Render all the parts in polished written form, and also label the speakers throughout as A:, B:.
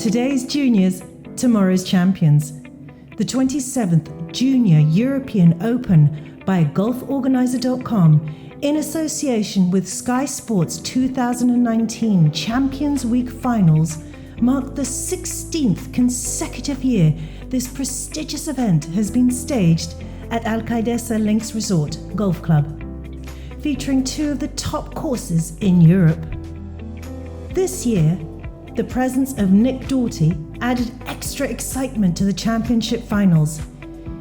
A: Today's juniors, tomorrow's champions. The 27th Junior European Open by golforganizer.com in association with Sky Sports 2019 Champions Week Finals marked the 16th consecutive year this prestigious event has been staged at Alcaidesa Links Resort Golf Club, featuring two of the top courses in Europe. This year, the presence of Nick Doughty added extra excitement to the championship finals.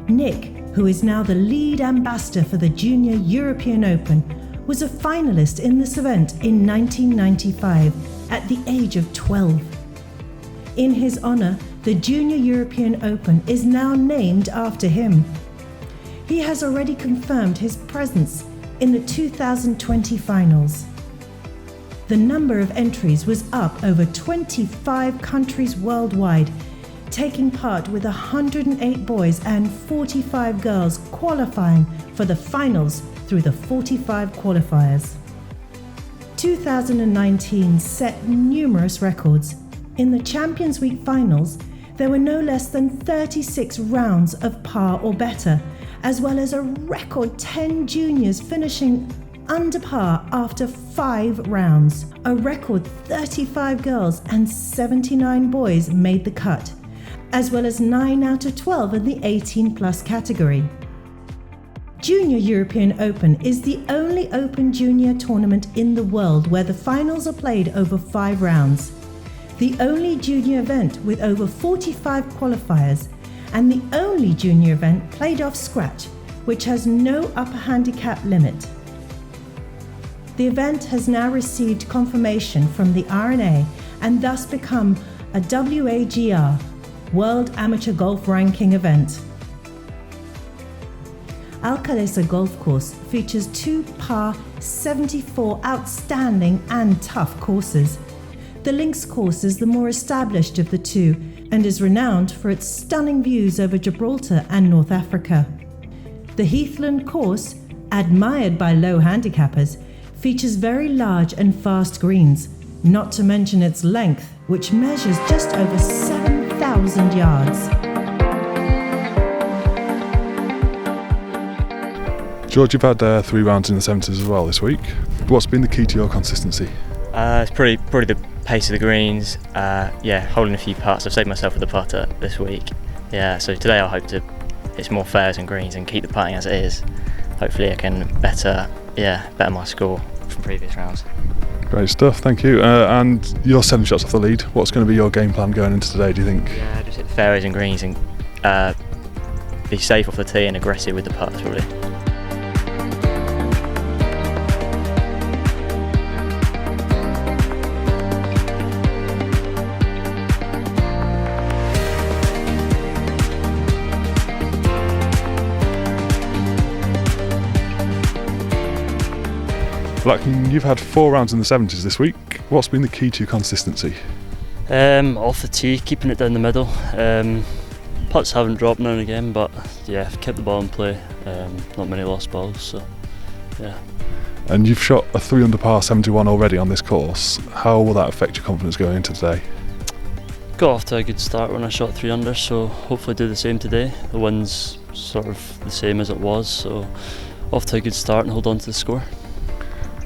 A: Nick, who is now the lead ambassador for the Junior European Open, was a finalist in this event in 1995 at the age of 12. In his honour, the Junior European Open is now named after him. He has already confirmed his presence in the 2020 finals. The number of entries was up over 25 countries worldwide, taking part with 108 boys and 45 girls qualifying for the finals through the 45 qualifiers. 2019 set numerous records. In the Champions Week finals, there were no less than 36 rounds of par or better, as well as a record 10 juniors finishing under par after 5 rounds. A record 35 girls and 79 boys made the cut, as well as 9 out of 12 in the 18+ category. Junior European Open is the only open junior tournament in the world where the finals are played over 5 rounds. The only junior event with over 45 qualifiers, and the only junior event played off scratch, which has no upper handicap limit. The event has now received confirmation from the R&A and thus become a WAGR, World Amateur Golf Ranking event. Alcaidesa Golf Course features 2 par 74 outstanding and tough courses. The links course is the more established of the two and is renowned for its stunning views over Gibraltar and North Africa. The Heathland course, admired by low handicappers, features very large and fast greens, not to mention its length, which measures just over 7,000 yards.
B: George, you've had 3 rounds in the 70s as well this week. What's been the key to your consistency?
C: It's probably the pace of the greens, holding a few putts. I've saved myself with the putter this week. So today I'll hope to hit more fairways and greens and keep the putting as it is. Hopefully I can better my score from previous rounds.
B: Great stuff, thank you. And you're 7 shots off the lead. What's going to be your game plan going into today, do you think?
C: Just hit the fairways and greens and be safe off the tee and aggressive with the putts, probably.
B: Blackman, you've had 4 rounds in the 70s this week. What's been the key to your consistency?
D: Off the tee, keeping it down the middle. Putts haven't dropped now and again, but I've kept the ball in play. Not many lost balls, so yeah.
B: And you've shot a 3 under par 71 already on this course. How will that affect your confidence going into today?
D: Got off to a good start when I shot 3 under, so hopefully do the same today. The wind's sort of the same as it was, so off to a good start and hold on to the score.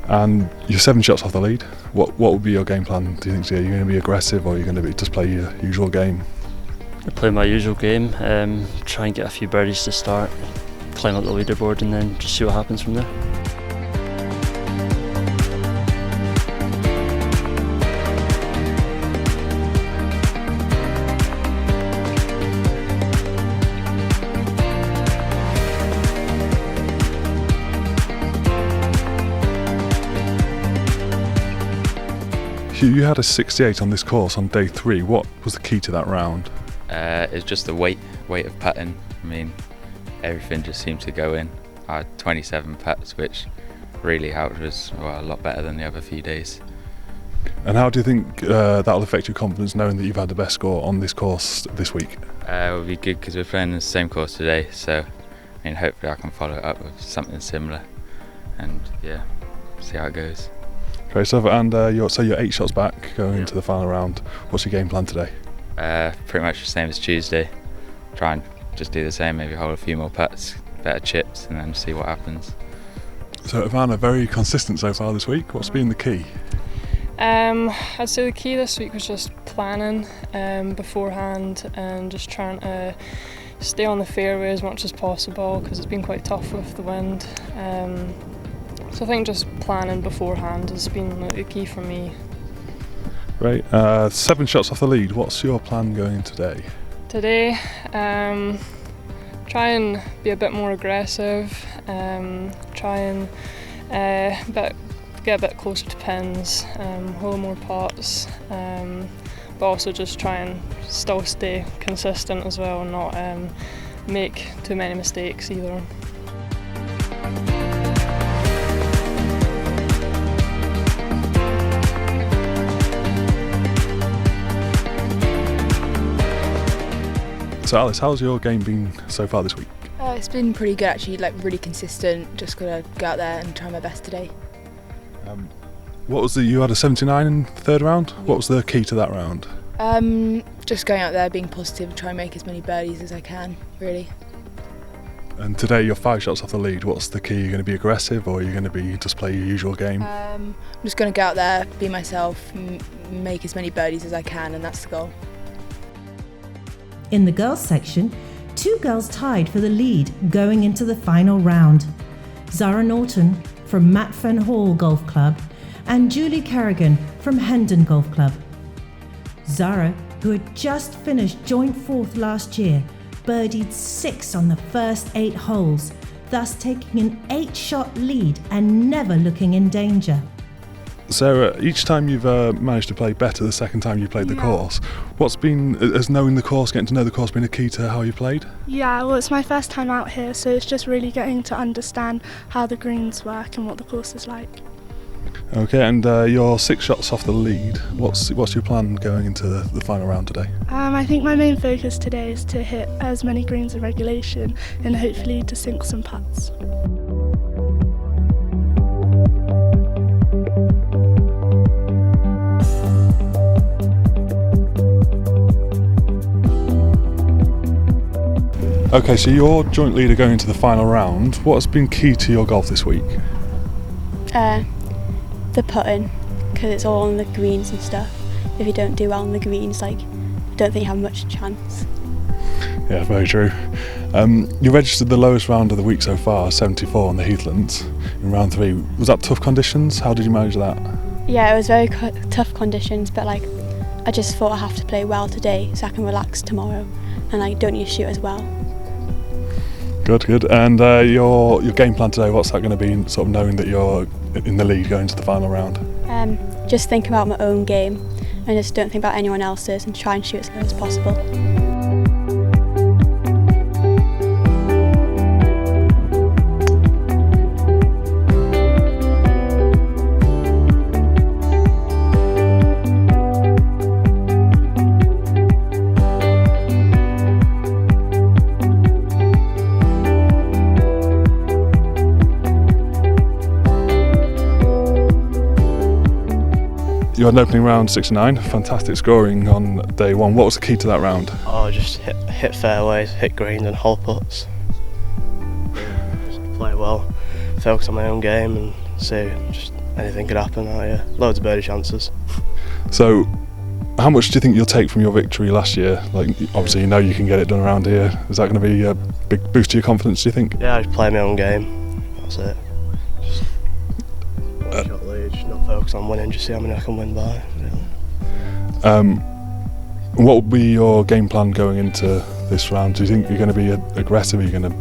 B: And you're 7 shots off the lead. What will be your game plan, do you think, today? Are you going to be aggressive or are you going to just play your usual game?
D: I play my usual game, try and get a few birdies to start, climb up the leaderboard and then just see what happens from there.
B: Hugh, you had a 68 on this course on day 3. What was the key to that round?
E: It's just the weight of putting. I mean, everything just seemed to go in. I had 27 putts, which really helped. Was a lot better than the other few days.
B: And how do you think that'll affect your confidence knowing that you've had the best score on this course this week?
E: It will be good because we're playing the same course today, so hopefully I can follow it up with something similar and see how it goes.
B: Great stuff. And you're 8 shots back going into the final round. What's your game plan today?
E: Pretty much the same as Tuesday. Try and just do the same, maybe hold a few more putts, better chips, and then see what happens.
B: So Ivana, very consistent so far this week. What's been the key?
F: I'd say the key this week was just planning beforehand and just trying to stay on the fairway as much as possible because it's been quite tough with the wind. So I think just planning beforehand has been the key for me.
B: Great. 7 shots off the lead. What's your plan going today?
F: Today, try and be a bit more aggressive, try and get a bit closer to pins, hole more putts, but also just try and still stay consistent as well and not make too many mistakes either.
B: So Alice, how's your game been so far this week?
G: It's been pretty good actually, like really consistent. Just gotta go out there and try my best today.
B: You had a 79 in the third round? What was the key to that round?
G: Just going out there, being positive, try and make as many birdies as I can, really.
B: And today you're 5 shots off the lead. What's the key? Are you going to be aggressive or are you going to be just play your usual game?
G: I'm just going to go out there, be myself, make as many birdies as I can, and that's the goal.
A: In the girls section, 2 girls tied for the lead going into the final round. Zara Norton from Matt Fen Hall Golf Club and Julie Carrigan from Hendon Golf Club. Zara, who had just finished joint 4th last year, birdied 6 on the first 8 holes, thus taking an 8-shot lead and never looking in danger.
B: Sarah, each time you've managed to play better the second time you played the course, has knowing the course, getting to know the course, been a key to how you played?
H: Yeah, well, it's my first time out here, so it's just really getting to understand how the greens work and what the course is like.
B: Okay, and you're 6 shots off the lead. What's your plan going into the final round today?
H: I think my main focus today is to hit as many greens in regulation and hopefully to sink some putts.
B: Okay, so you're joint leader going into the final round. What's been key to your golf this week?
I: The putting, because it's all on the greens and stuff. If you don't do well on the greens, I don't think you have much chance.
B: Yeah, very true. You registered the lowest round of the week so far, 74 on the Heathlands in round 3. Was that tough conditions? How did you manage that?
I: Yeah, it was very tough conditions, but I just thought I have to play well today so I can relax tomorrow and I don't need to shoot as well.
B: Good. And your game plan today, what's that going to be, sort of knowing that you're in the lead going to the final round?
I: Just think about my own game and just don't think about anyone else's and try and shoot as low as possible.
B: You had an opening round 69, fantastic scoring on day 1. What was the key to that round?
J: Just hit fairways, hit greens and hole putts. Just play well, focus on my own game and see just anything could happen out here. Loads of birdie chances.
B: So, how much do you think you'll take from your victory last year? Obviously you know you can get it done around here. Is that going to be a big boost to your confidence, do you think?
J: Yeah, I just play my own game, that's it. Just one shot lead, just not focus on winning, just see how many I can win by. Really.
B: What will be your game plan going into this round? Do you think you're going to be aggressive? Are you going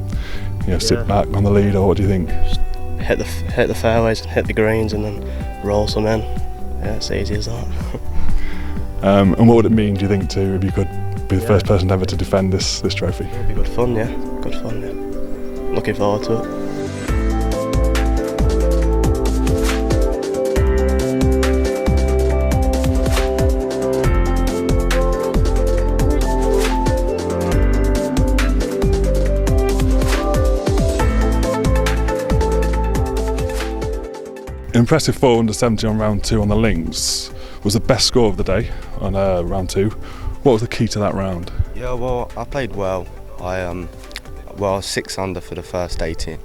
B: to sit back on the lead, or what do you think?
J: Just hit the fairways and hit the greens and then roll some in. Yeah, it's easy as that.
B: And what would it mean, do you think, if you could be the first person ever to defend this trophy?
J: It'll be good fun, yeah. Good fun, yeah. Looking forward to it.
B: Impressive 4 under 70 on round 2 on the links was the best score of the day on round 2. What was the key to that round?
K: Yeah, well, I played well. I was 6 under for the first 8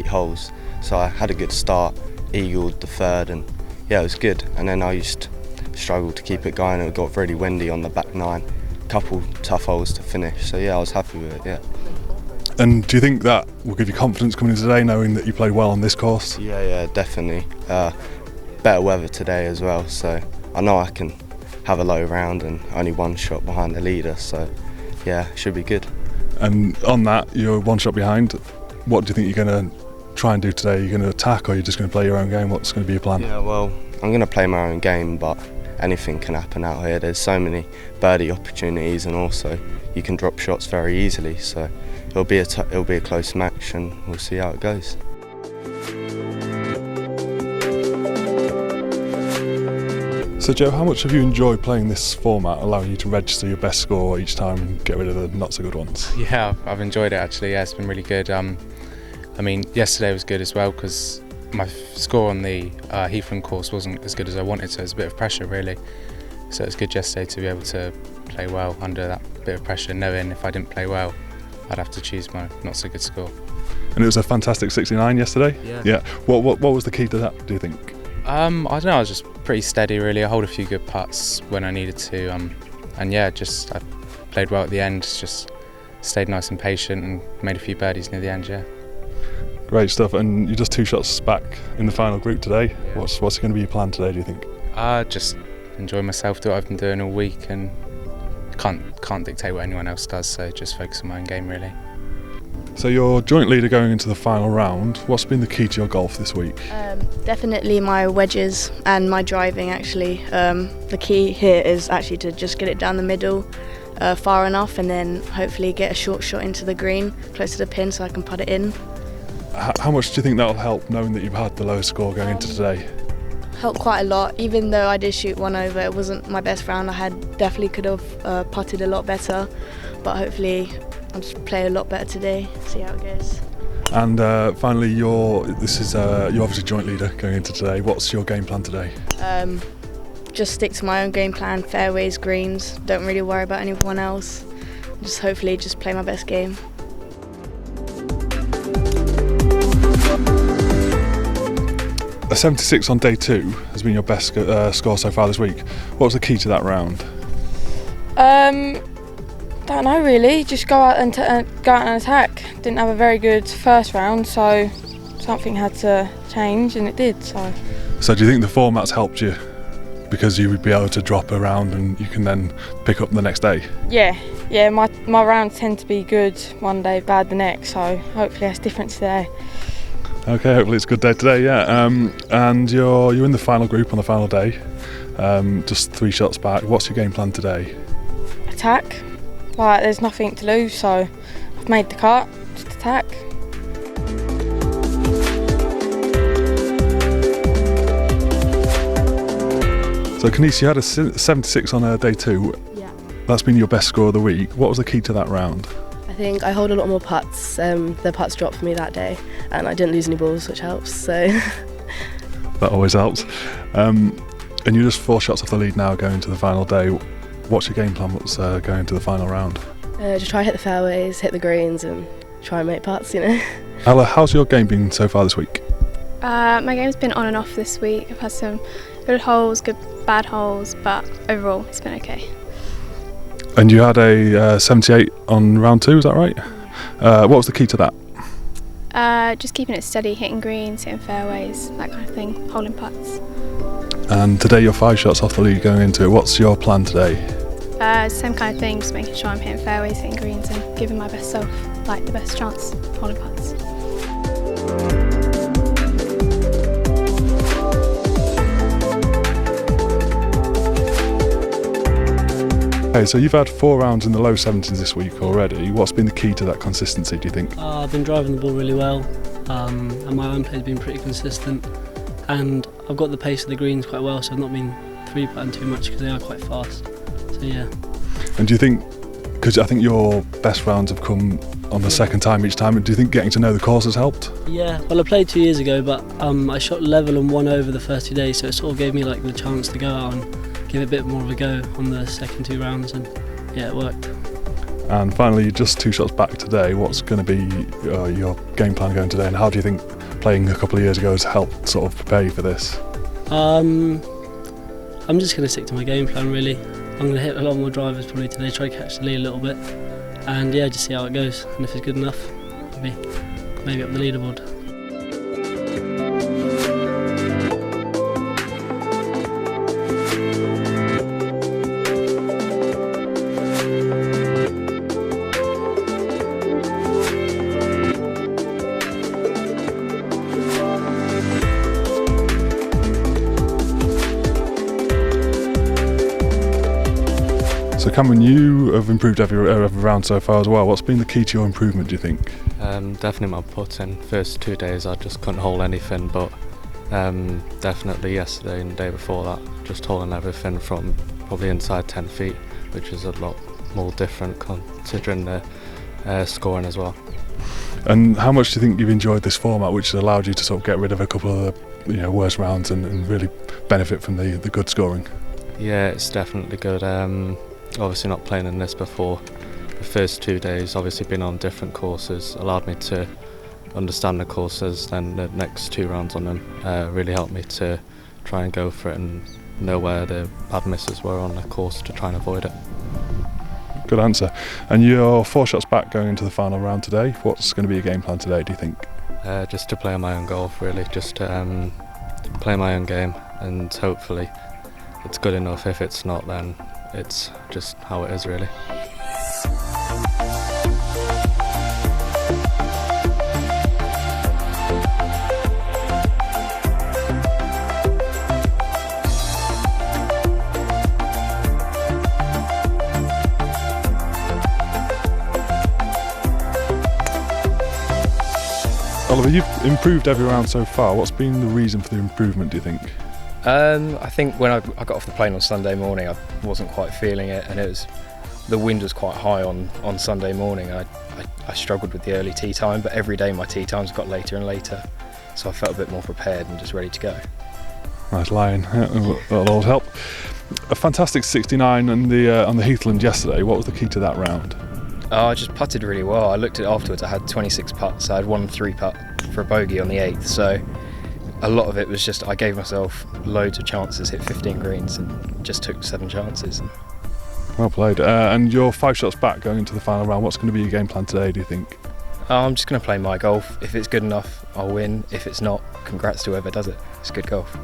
K: holes, so I had a good start, eagled the third, and yeah, it was good. And then I just struggled to keep it going. It got really windy on the back 9, couple tough holes to finish. So yeah, I was happy with it. Yeah.
B: And do you think that will give you confidence coming in today, knowing that you played well on this course?
K: Yeah, definitely. Better weather today as well, so I know I can have a low round and only 1 shot behind the leader. So yeah, should be good.
B: And on that, you're 1 shot behind. What do you think you're going to try and do today? Are you going to attack, or are you just going to play your own game? What's going to be your plan?
K: Yeah, well, I'm going to play my own game, but anything can happen out here. There's so many birdie opportunities, and also you can drop shots very easily. So it'll be a close match, and we'll see how it goes.
B: So Joe, how much have you enjoyed playing this format, allowing you to register your best score each time and get rid of the not so good ones?
L: Yeah, I've enjoyed it actually. Yeah, it's been really good. I mean, yesterday was good as well because my score on the Heathland course wasn't as good as I wanted, so it was a bit of pressure really. So it's good yesterday to be able to play well under that bit of pressure, knowing if I didn't play well, I'd have to choose my not so good score.
B: And it was a fantastic 69 yesterday.
L: Yeah.
B: What was the key to that, do you think?
L: I don't know. I was just pretty steady really. I hold a few good putts when I needed to, and yeah, just I played well at the end. Just stayed nice and patient and made a few birdies near the end. Yeah.
B: Great stuff. And you're just 2 shots back in the final group today.
L: Yeah.
B: What's going to be your plan today, do you think?
L: Just enjoy myself, do what I've been doing all week, and can't dictate what anyone else does. So just focus on my own game really.
B: So you're joint leader going into the final round. What's been the key to your golf this week?
M: Definitely my wedges and my driving actually. The key here is actually to just get it down the middle far enough, and then hopefully get a short shot into the green close to the pin so I can put it in.
B: How much do you think that'll help, knowing that you've had the lowest score going into today?
M: Helped quite a lot. Even though I did shoot 1 over, it wasn't my best round. Definitely could have putted a lot better, but hopefully I'll just play a lot better today, see how it goes.
B: And finally, you're obviously joint leader going into today. What's your game plan today?
M: Just stick to my own game plan, fairways, greens, don't really worry about anyone else. Just hopefully just play my best game.
B: A 76 on day 2 has been your best score so far this week. What was the key to that round?
F: Don't know really, just go out and attack. Didn't have a very good first round, so something had to change, and it did. So
B: do you think the format's helped you because you would be able to drop a round and you can then pick up the next day?
F: Yeah, my rounds tend to be good one day, bad the next, so hopefully that's different today.
B: Okay, hopefully it's a good day today, yeah. And you're in the final group on the final day, just 3 shots back. What's your game plan today?
F: Attack. Like, there's nothing to lose, so I've made the cut, just attack.
B: So Kenise, you had a 76 on day 2.
N: Yeah.
B: That's been your best score of the week. What was the key to that round?
N: I think I hold a lot more putts. The putts dropped for me that day, and I didn't lose any balls, which helps. So
B: that always helps. And you're just 4 shots off the lead now going to the final day. What's your game plan? What's going to the final round?
N: Just try to hit the fairways, hit the greens, and try and make putts, you know.
B: Ella, how's your game been so far this week?
O: My game's been on and off this week. I've had some good holes, good bad holes, but overall it's been okay.
B: And you had a 78 on round 2, is that right? What was the key to that?
O: Just keeping it steady, hitting greens, hitting fairways, that kind of thing, holding putts.
B: And today you're 5 shots off the lead going into it. What's your plan today?
O: Same kind of thing, just making sure I'm hitting fairways, hitting greens, and giving my best self, like the best chance, holding putts.
B: Okay, so you've had 4 rounds in the low 70s this week already. What's been the key to that consistency, do you think?
P: I've been driving the ball really well, and my own play's been pretty consistent. And I've got the pace of the greens quite well, so I've not been 3-putting too much because they are quite fast. So yeah.
B: And do you think, because I think your best rounds have come on the second time each time, do you think getting to know the course has helped?
P: Yeah, well I played 2 years ago, but I shot level and 1 over the first 2 days, so it sort of gave me like the chance to go out and give it a bit more of a go on the second 2 rounds, and yeah, it worked.
B: And finally, just 2 shots back today, what's going to be your game plan going today, and how do you think playing a couple of years ago has helped sort of prepare you for this?
P: I'm just going to stick to my game plan really. I'm going to hit a lot more drivers probably today, try to catch the lead a little bit, and yeah, just see how it goes, and if it's good enough, maybe up the leaderboard.
B: So Cameron, you have improved every round so far as well. What's been the key to your improvement, do you think?
Q: Definitely my putting. First 2 days I just couldn't hold anything, but definitely yesterday and the day before that, just holding everything from probably inside 10 feet, which is a lot more different considering the scoring as well.
B: And how much do you think you've enjoyed this format, which has allowed you to sort of get rid of a couple of the worst rounds and really benefit from the good scoring?
Q: Yeah, it's definitely good. Obviously not playing in this before. The first 2 days, obviously being on different courses, allowed me to understand the courses, then the next 2 rounds on them really helped me to try and go for it and know where the bad misses were on the course to try and avoid it.
B: Good answer. And you're 4 shots back going into the final round today. What's going to be your game plan today, do you think?
Q: Just to play my own golf really, just to play my own game, and hopefully it's good enough. If it's not, then it's just how it is really.
B: Oliver, you've improved every round so far. What's been the reason for the improvement, do you think?
R: I think when I got off the plane on Sunday morning, I wasn't quite feeling it, and the wind was quite high on Sunday morning. I struggled with the early tee time, but every day my tee times got later and later, so I felt a bit more prepared and just ready to go.
B: Nice line, that'll always help. A fantastic 69 on the Heathland yesterday. What was the key to that round?
R: I just putted really well. I looked at it afterwards, I had 26 putts. I had 1 3-putt for a bogey on the 8th, so a lot of it was just I gave myself loads of chances, hit 15 greens and just took 7 chances.
B: Well played. And you're 5 shots back going into the final round. What's going to be your game plan today, do you think?
R: I'm just going to play my golf. If it's good enough, I'll win. If it's not, congrats to whoever does it. It's good golf.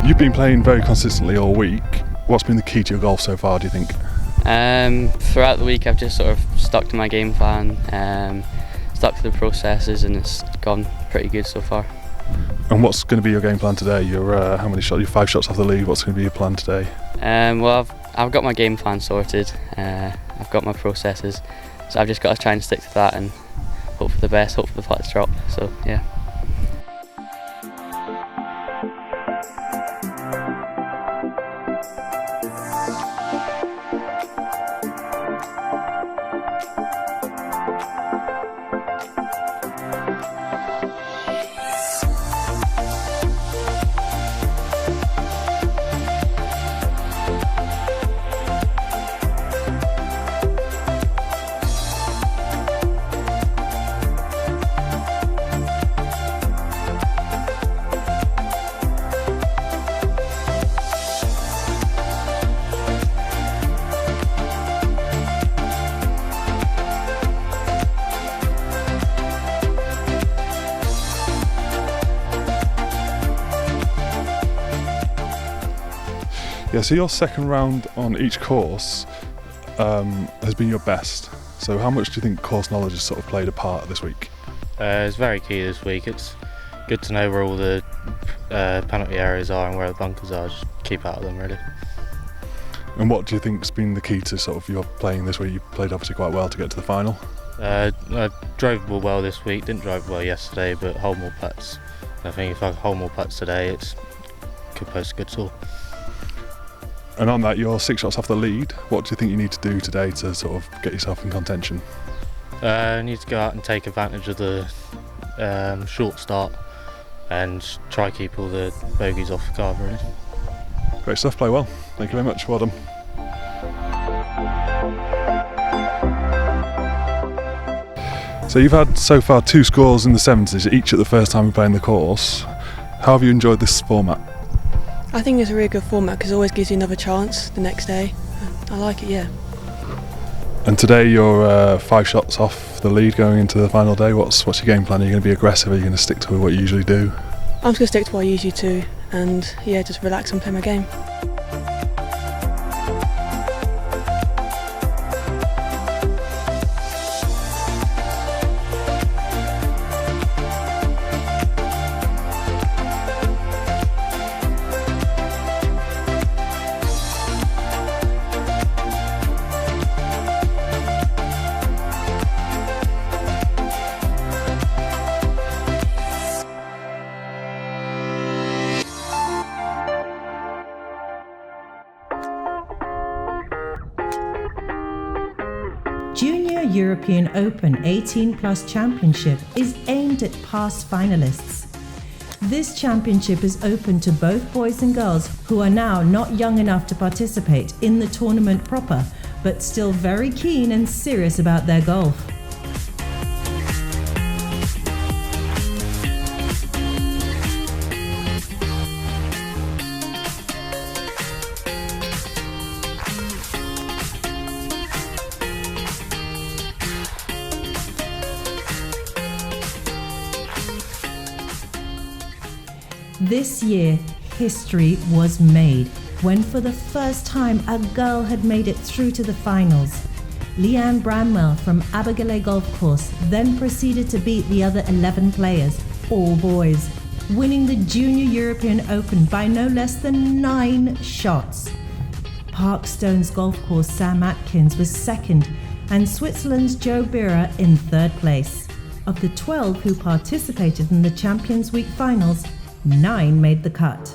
B: You've been playing very consistently all week. What's been the key to your golf so far, do you think?
S: Throughout the week I've just sort of stuck to my game plan, stuck to the processes, and it's gone pretty good so far.
B: And what's going to be your game plan today? You're how many shots? You're 5 shots off the lead. What's going to be your plan today?
S: Well, I've got my game plan sorted. I've got my processes, so I've just got to try and stick to that and hope for the best, hope for the putts drop. So yeah.
B: Yeah, so your second round on each course has been your best. So how much do you think course knowledge has sort of played a part this week?
T: It's very key this week. It's good to know where all the penalty areas are and where the bunkers are. Just keep out of them really.
B: And what do you think's been the key to sort of your playing this week? You played obviously quite well to get to the final.
T: I drove the ball well this week, didn't drive well yesterday, but hold more putts. I think if I hold more putts today, it could post a good score.
B: And on that, you're 6 shots off the lead. What do you think you need to do today to sort of get yourself in contention?
T: I need to go out and take advantage of the short start and try keep all the bogeys off the card, really.
B: Great stuff, play well. Thank you very much, well done. So you've had so far 2 scores in the 70s, each at the first time you're playing the course. How have you enjoyed this format?
U: I think it's a really good format because it always gives you another chance the next day. I like it, yeah.
B: And today you're 5 shots off the lead going into the final day. What's your game plan? Are you going to be aggressive? Are you going to stick to what you usually do?
U: I'm just going to stick to what I usually do and yeah, just relax and play my game.
A: Junior European Open 18 Plus Championship is aimed at past finalists. This championship is open to both boys and girls who are now not young enough to participate in the tournament proper, but still very keen and serious about their golf. This year, history was made when for the first time a girl had made it through to the finals. Leanne Bramwell from Abergele Golf Course then proceeded to beat the other 11 players, all boys, winning the Junior European Open by no less than 9 shots. Parkstone's golf course Sam Atkins was second and Switzerland's Joe Bira in third place. Of the 12 who participated in the Champions Week finals, 9 made the cut.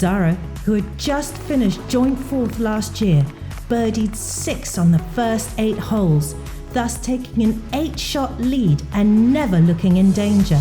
A: Zara, who had just finished joint 4th last year, birdied 6 on the first 8 holes, thus taking an 8-shot lead and never looking in danger.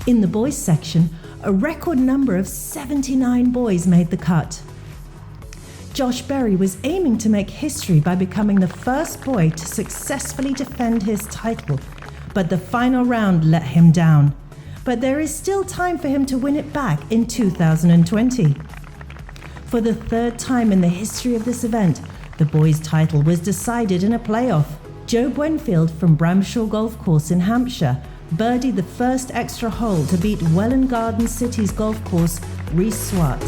A: In the boys section, a record number of 79 boys made the cut. Josh Berry was aiming to make history by becoming the first boy to successfully defend his title, but the final round let him down. But there is still time for him to win it back in 2020. For the third time in the history of this event, the boys' title was decided in a playoff. Joe Buenfield from Bramshaw Golf Course in Hampshire birdied the first extra hole to beat Welland Garden City's golf course, Rees Swat.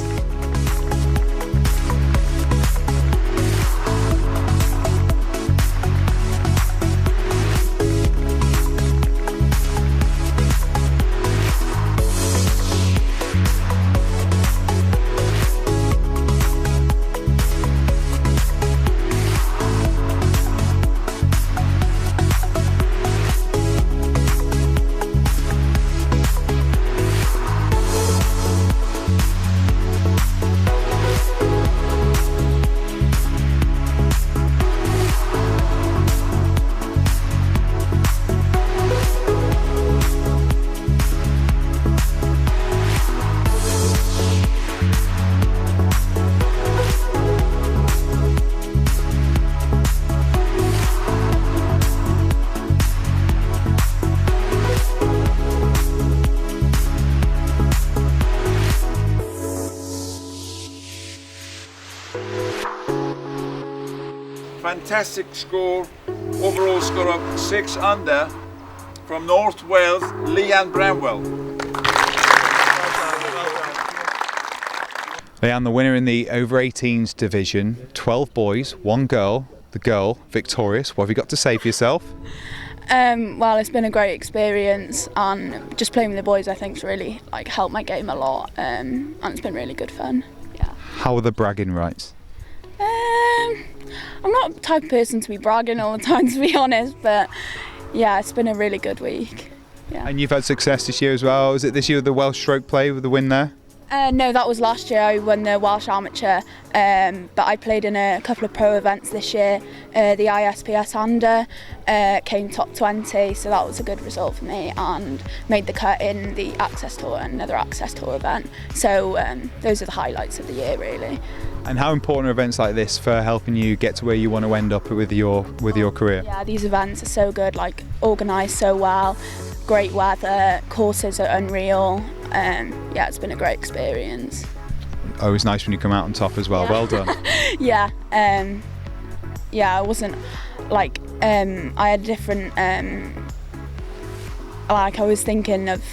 C: Fantastic score, overall score of 6 under from North Wales, Leanne Bramwell.
V: Leanne, the winner in the over 18s division, 12 boys, 1 girl, the girl victorious. What have you got to say for yourself?
M: Well, it's been a great experience, and just playing with the boys I think has really helped my game a lot, and it's been really good fun. Yeah.
V: How are the bragging rights?
M: I'm not the type of person to be bragging all the time, to be honest, but yeah, it's been a really good week. Yeah.
V: And you've had success this year as well. Is it this year the Welsh Stroke Play with the win there?
M: No, that was last year. I won the Welsh Amateur, but I played in a couple of pro events this year. The ISPS Under came top 20, so that was a good result for me, and made the cut in the Access Tour, another Access Tour event. So those are the highlights of the year, really.
V: And how important are events like this for helping you get to where you want to end up with your career?
M: Yeah, these events are so good, organised so well, great weather, courses are unreal. Yeah, it's been a great experience.
V: Always nice when you come out on top as well. Yeah. Well done.
M: Yeah, I wasn't I had different I was thinking of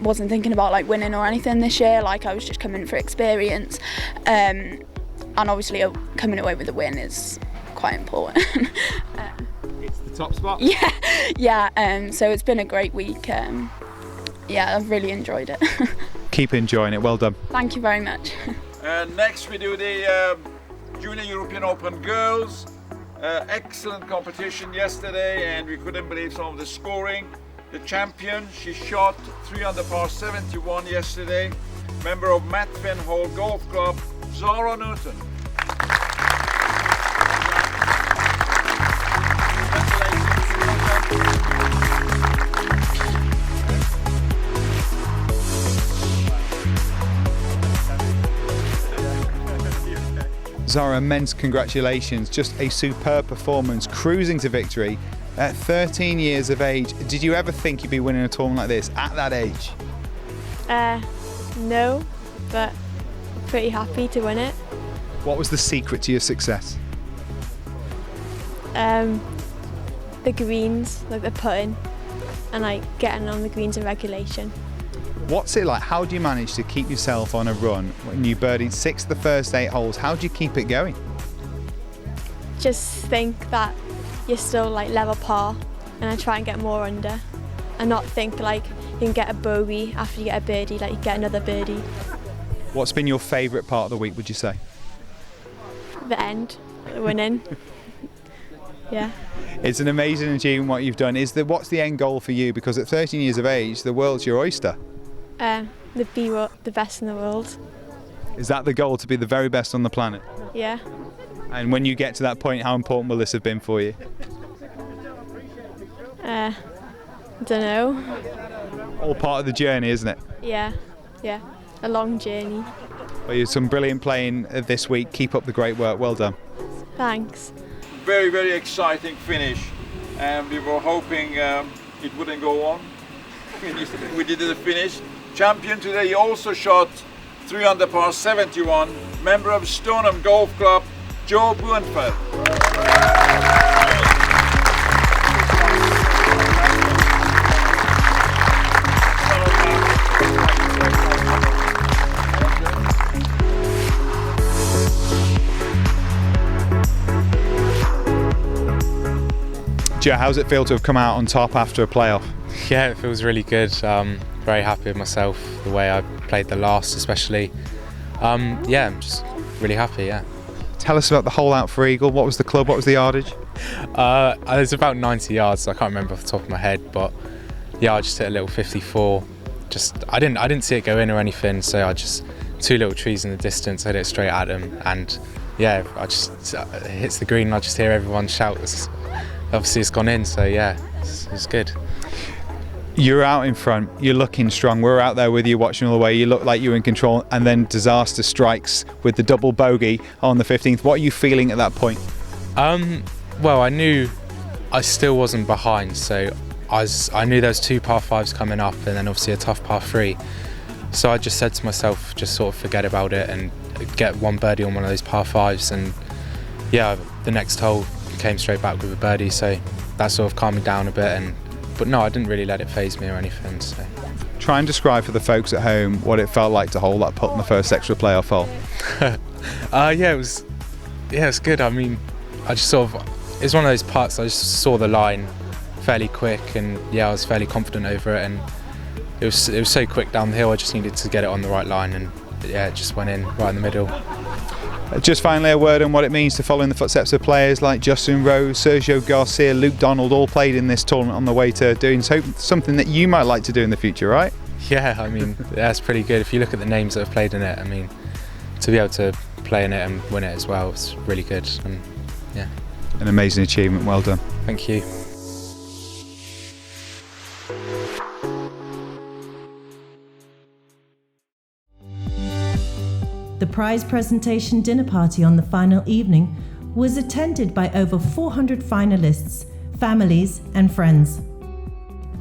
M: wasn't thinking about winning or anything this year. I was just coming for experience, and obviously coming away with a win is quite important.
V: It's the top spot.
M: Yeah. So it's been a great week. Yeah, I've really enjoyed it.
V: Keep enjoying it. Well done.
M: Thank you very much.
C: Next we do the Junior European Open Girls. Excellent competition yesterday, and we couldn't believe some of the scoring. The champion, she shot 3 under par 71 yesterday. Member of Matt Finn Hall Golf Club, Zara Newton.
V: Zara, immense congratulations. Just a superb performance, cruising to victory at 13 years of age. Did you ever think you'd be winning a tournament like this at that age?
D: No, but pretty happy to win it.
V: What was the secret to your success?
D: The greens, like the putting, and like getting on the greens in regulation.
V: What's it like? How do you manage to keep yourself on a run when you birdied 6 of the first 8 holes? How do you keep it going?
D: Just think that you're still like level par, and I try and get more under, and not think like you can get a bogey after you get a birdie, like you get another birdie.
V: What's been your favourite part of the week, would you say?
D: The end, winning. Yeah.
V: It's an amazing achievement what you've done. What's the end goal for you? Because at 13 years of age, the world's your oyster.
D: The best in the world.
V: Is that the goal, to be the very best on the planet?
D: Yeah.
V: And when you get to that point, how important will this have been for you?
D: I don't know.
V: All part of the journey, isn't it?
D: Yeah. A long journey.
V: Well, you've some brilliant playing this week. Keep up the great work. Well done.
D: Thanks.
C: Very, very exciting finish, and we were hoping it wouldn't go on. We did the finish. Champion today, he also shot 3 under par 71. Member of Stoneham Golf Club, Joe Buenfeld.
V: Joe, how's it feel to have come out on top after a playoff?
L: Yeah, it feels really good. Very happy with myself, the way I played the last especially. Yeah, I'm just really happy, yeah.
V: Tell us about the hole out for Eagle. What was the club, what was the yardage?
L: It's about 90 yards, so I can't remember off the top of my head, but yeah, I just hit a little 54. I didn't see it go in or anything, so I just, 2 little trees in the distance, I hit it straight at them, and yeah, it hits the green and I just hear everyone shout. Obviously it's gone in, so yeah, it's good.
V: You're out in front, you're looking strong, we're out there with you watching all the way, you look like you're in control, and then disaster strikes with the double bogey on the 15th. What are you feeling at that point?
L: Well, I knew I still wasn't behind, so I knew there was 2 par 5s coming up and then obviously a tough par 3. So I just said to myself, just sort of forget about it and get 1 birdie on one of those par 5s, and yeah, the next hole came straight back with a birdie, so that sort of calmed me down a bit. But no, I didn't really let it faze me or anything. So.
V: Try and describe for the folks at home what it felt like to hold that putt in the first extra playoff hole.
L: Yeah, it was good. I mean, I just sort of, it's one of those putts, I just saw the line fairly quick, and yeah, I was fairly confident over it, and it was so quick down the hill, I just needed to get it on the right line, and yeah, it just went in right in the middle.
V: Just finally, a word on what it means to follow in the footsteps of players like Justin Rose, Sergio Garcia, Luke Donald, all played in this tournament on the way to doing something that you might like to do in the future, right?
L: Yeah, I mean, that's pretty good. If you look at the names that have played in it, I mean, to be able to play in it and win it as well, it's really good. And yeah,
V: an amazing achievement. Well done.
L: Thank you.
A: The prize presentation dinner party on the final evening was attended by over 400 finalists, families and friends.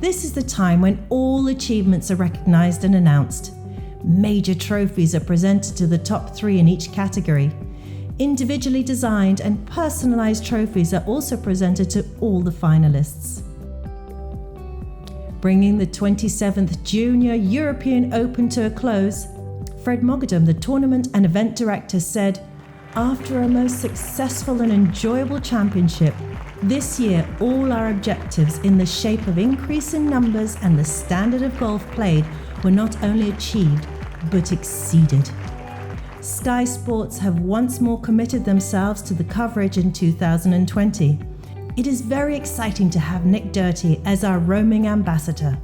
A: This is the time when all achievements are recognised and announced. Major trophies are presented to the top 3 in each category. Individually designed and personalised trophies are also presented to all the finalists. Bringing the 27th Junior European Open to a close, Fred Mogadam, the tournament and event director, said, "After a most successful and enjoyable championship, this year all our objectives in the shape of increase in numbers and the standard of golf played were not only achieved, but exceeded." Sky Sports have once more committed themselves to the coverage in 2020. it is very exciting to have Nick Dirty as our roaming ambassador.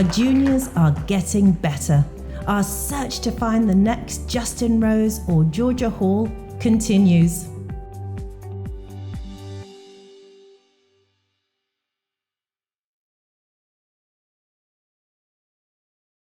A: Our juniors are getting better. Our search to find the next Justin Rose or Georgia Hall continues.